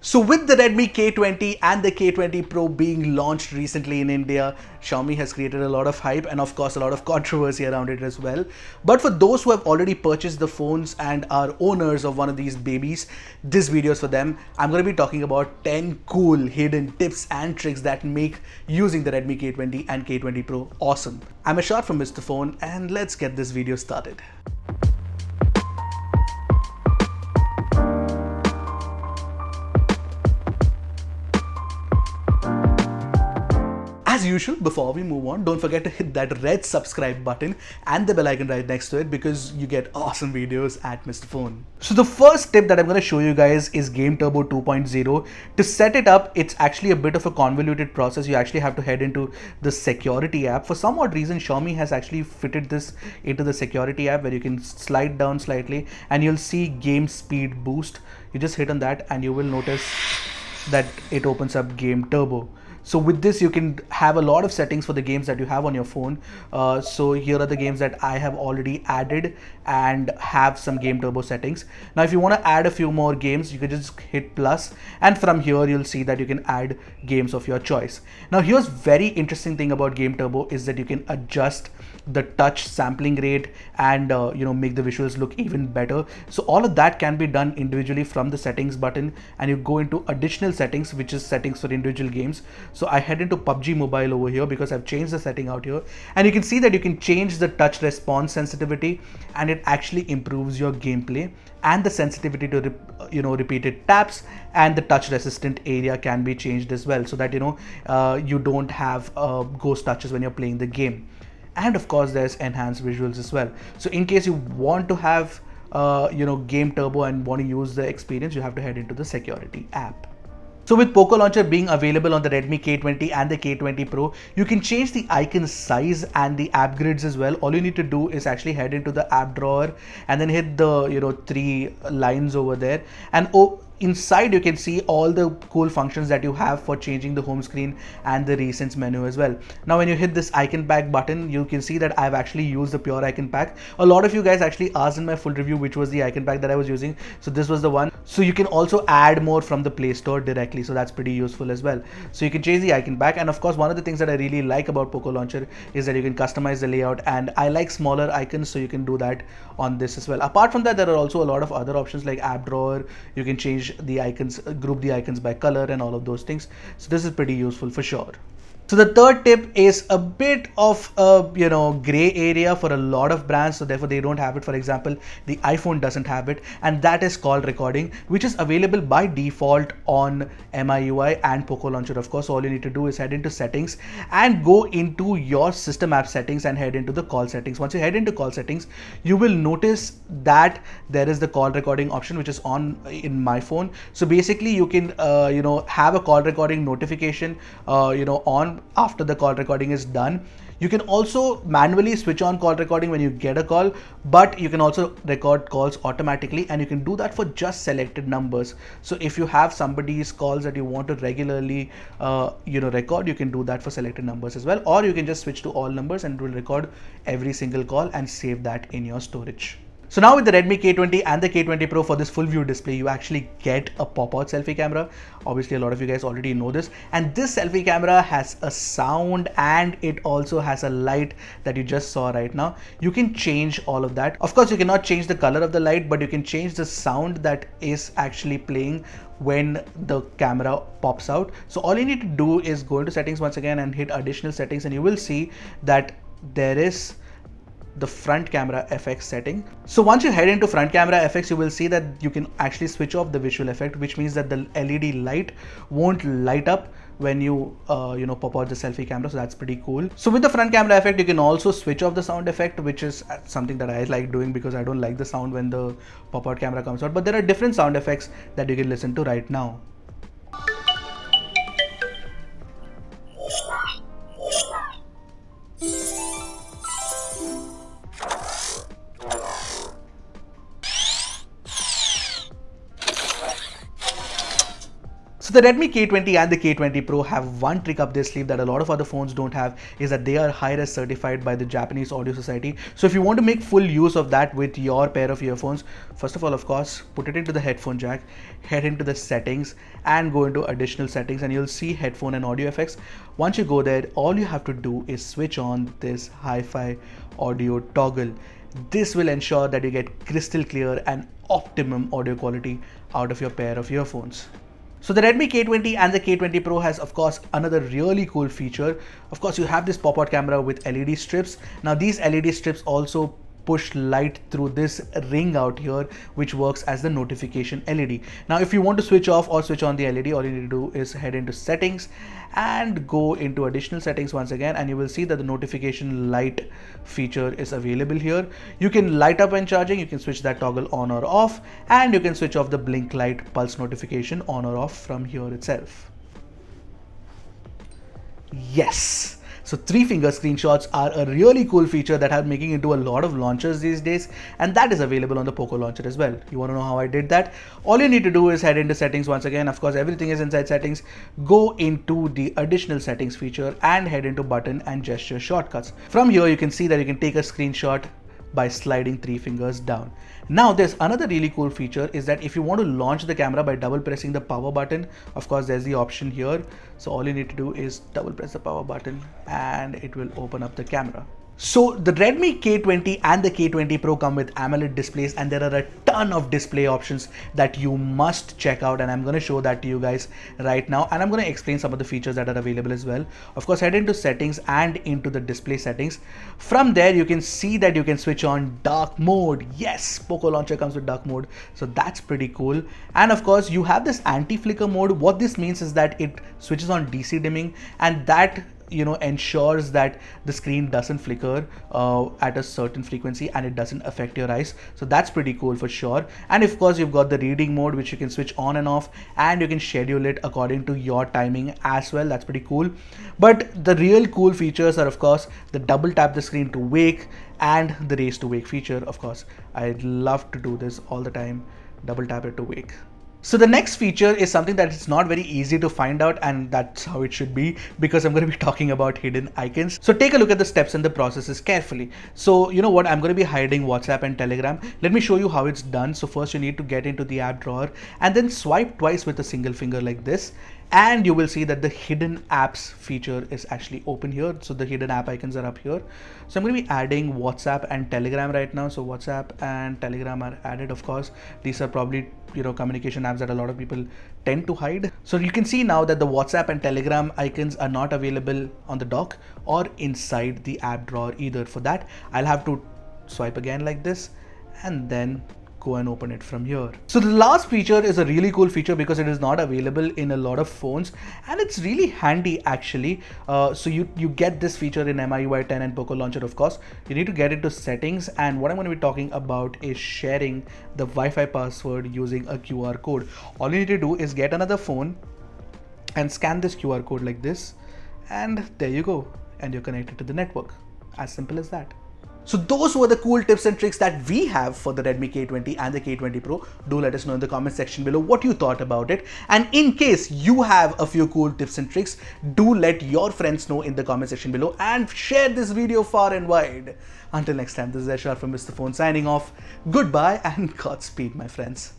So with the Redmi K20 and the K20 Pro being launched recently in India, Xiaomi has created a lot of hype and of course a lot of controversy around it as well. But for those who have already purchased the phones and are owners of one of these babies, this video is for them. I'm going to be talking about 10 cool hidden tips and tricks that make using the Redmi K20 and K20 Pro awesome. I'm Ershad from Mr. Phone and let's get this video started. As usual, before we move on, don't forget to hit that red subscribe button and the bell icon right next to it because you get awesome videos at Mr. Phone. So the first tip that I'm going to show you guys is Game Turbo 2.0. To set it up, it's actually a bit of a convoluted process. You actually have to head into the security app. For some odd reason, Xiaomi has actually fitted this into the security app where you can slide down slightly and you'll see game speed boost. You just hit on that and you will notice that it opens up Game Turbo. So with this, you can have a lot of settings for the games that you have on your phone. So here are the games that I have already added and have some Game Turbo settings. Now, if you want to add a few more games, you can just hit plus, and from here you'll see that you can add games of your choice. Now, here's very interesting thing about Game Turbo is that you can adjust the touch sampling rate and make the visuals look even better. So all of that can be done individually from the settings button, and you go into additional settings, which is settings for individual games. So I head into PUBG Mobile over here because I've changed the setting out here, and you can see that you can change the touch response sensitivity, and it actually improves your gameplay, and the sensitivity to repeated taps and the touch resistant area can be changed as well, so that you don't have ghost touches when you're playing the game. And of course there's enhanced visuals as well. So in case you want to have Game Turbo and want to use the experience, you have to head into the security app. So with Poco Launcher being available on the Redmi K20 and the K20 Pro, you can change the icon size and the app grids as well. All you need to do is actually head into the app drawer and then hit the three lines over there, and inside you can see all the cool functions that you have for changing the home screen and the recents menu as well. Now when you hit this icon pack button, you can see that I've actually used the pure icon pack. A lot of you guys actually asked in my full review which was the icon pack that I was using, so this was the one. So you can also add more from the Play Store directly, so that's pretty useful as well. So you can change the icon pack, and of course one of the things that I really like about Poco Launcher is that you can customize the layout, and I like smaller icons, so you can do that on this as well. Apart from that, there are also a lot of other options like app drawer. You can change the icons, group the icons by color and all of those things. So this is pretty useful for sure. So the third tip is a bit of a gray area for a lot of brands, so therefore they don't have it. For example, the iPhone doesn't have it, and that is call recording, which is available by default on MIUI and Poco Launcher. Of course, all you need to do is head into settings and go into your system app settings and head into the call settings. Once you head into call settings, you will notice that there is the call recording option, which is on in my phone. So basically you can have a call recording notification on after the call recording is done. You can also manually switch on call recording when you get a call, but you can also record calls automatically, and you can do that for just selected numbers. So if you have somebody's calls that you want to regularly record, you can do that for selected numbers as well, or you can just switch to all numbers and it will record every single call and save that in your storage. So now with the Redmi K20 and the K20 Pro, for this full view display, you actually get a pop-out selfie camera. Obviously, a lot of you guys already know this. And this selfie camera has a sound, and it also has a light that you just saw right now. You can change all of that. Of course, you cannot change the color of the light, but you can change the sound that is actually playing when the camera pops out. So all you need to do is go into settings once again and hit additional settings, and you will see that there is the front camera FX setting. So once you head into front camera FX, you will see that you can actually switch off the visual effect, which means that the LED light won't light up when you pop out the selfie camera. So that's pretty cool. So with the front camera effect, you can also switch off the sound effect, which is something that I like doing because I don't like the sound when the pop out camera comes out. But there are different sound effects that you can listen to right now. So the Redmi K20 and the K20 Pro have one trick up their sleeve that a lot of other phones don't have, is that they are hi-res certified by the Japanese Audio Society. So if you want to make full use of that with your pair of earphones, first of all, of course, put it into the headphone jack, head into the settings and go into additional settings, and you'll see headphone and audio effects. Once you go there, all you have to do is switch on this hi-fi audio toggle. This will ensure that you get crystal clear and optimum audio quality out of your pair of earphones. So the Redmi K20 and the K20 Pro has, of course, another really cool feature. Of course, you have this pop-out camera with LED strips. Now these LED strips also push light through this ring out here, which works as the notification LED. Now if you want to switch off or switch on the LED, all you need to do is head into settings and go into additional settings once again, and you will see that the notification light feature is available here. You can light up when charging, you can switch that toggle on or off, and you can switch off the blink light pulse notification on or off from here itself. Yes! So 3-finger screenshots are a really cool feature that are making into a lot of launchers these days, and that is available on the Poco launcher as well. You want to know how I did that? All you need to do is head into settings once again. Of course, everything is inside settings. Go into the additional settings feature and head into button and gesture shortcuts. From here, you can see that you can take a screenshot by sliding 3 fingers down. Now there's another really cool feature, is that if you want to launch the camera by double pressing the power button, of course there's the option here. So all you need to do is double press the power button and it will open up the camera. So the Redmi K20 and the K20 Pro come with AMOLED displays, and there are a ton of display options that you must check out, and I'm going to show that to you guys right now, and I'm going to explain some of the features that are available as well. Of course, head into settings and into the display settings. From there you can see that you can switch on dark mode. Yes, Poco launcher comes with dark mode, so that's pretty cool. And of course you have this anti-flicker mode. What this means is that it switches on DC dimming, and that ensures that the screen doesn't flicker at a certain frequency and it doesn't affect your eyes. So that's pretty cool for sure. And of course you've got the reading mode, which you can switch on and off, and you can schedule it according to your timing as well. That's pretty cool. But the real cool features are, of course, the double tap the screen to wake and the raise to wake feature. Of course, I love to do this all the time. Double tap it to wake. So the next feature is something that is not very easy to find out, and that's how it should be, because I'm going to be talking about hidden icons. So take a look at the steps and the processes carefully. So you know what, I'm going to be hiding WhatsApp and Telegram. Let me show you how it's done. So first you need to get into the app drawer and then swipe twice with a single finger like this, and you will see that the hidden apps feature is actually open here. So the hidden app icons are up here. So I'm going to be adding WhatsApp and Telegram right now. So WhatsApp and Telegram are added. Of course, these are probably communication apps that a lot of people tend to hide. So you can see now that the WhatsApp and Telegram icons are not available on the dock or inside the app drawer either. For that, I'll have to swipe again like this and then go and open it from here. So the last feature is a really cool feature because it is not available in a lot of phones, and it's really handy actually. So you get this feature in MIUI 10 and Poco launcher. Of course, you need to get into settings, and what I'm going to be talking about is sharing the Wi-Fi password using a QR code. All you need to do is get another phone and scan this QR code like this, and there you go, and you're connected to the network. As simple as that. So those were the cool tips and tricks that we have for the Redmi K20 and the K20 Pro. Do let us know in the comment section below what you thought about it. And in case you have a few cool tips and tricks, do let your friends know in the comment section below and share this video far and wide. Until next time, this is Ershad from Mr. Phone signing off. Goodbye and Godspeed, my friends.